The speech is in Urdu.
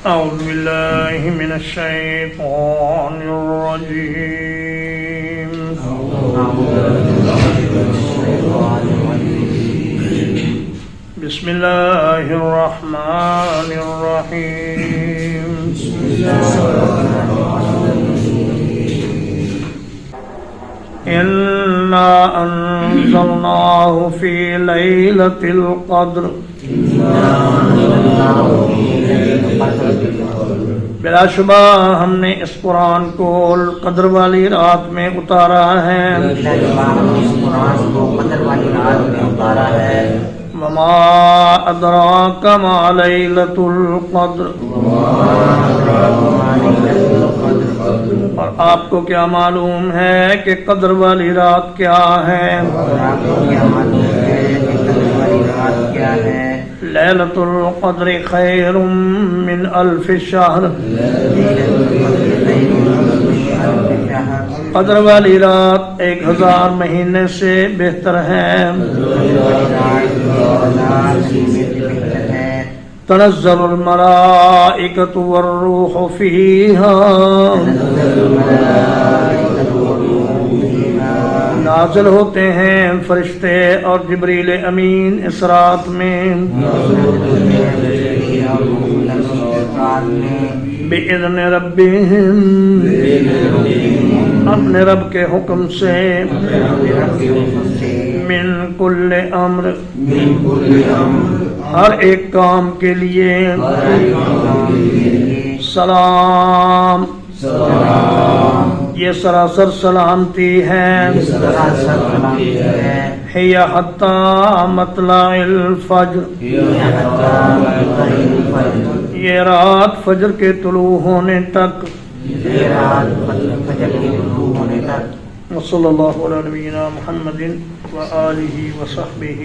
أعوذ بالله من الشيطان الرجيم بسم الله الرحمن الرحيم إنا أنزلناه في ليلة القدر بلا شبہ ہم نے اس قرآن کو قدر والی رات میں اتارا ہے وما ادراک ما لیلۃ القدر، اور آپ کو کیا معلوم ہے کہ قدر والی رات کیا ہے؟ لیلۃ القدر خیر من الف شہر، قدر والی رات 1000 مہینے سے بہتر ہے۔ تنزل الملائکۃ والروح فیہا، نازل ہوتے ہیں فرشتے اور جبریل امین اس رات میں، بِإِذْنِ رَبِّهِمْ، اپنے رب کے حکم سے، من کل امر، ہر ایک کام کے لیے، سلام، یہ سراسر سلامتی ہے، ہی حتی مطلع الفجر، یہ رات فجر کے طلوع ہونے تک، وصلی اللہ علی نبینا محمد وآلہ وصحبہ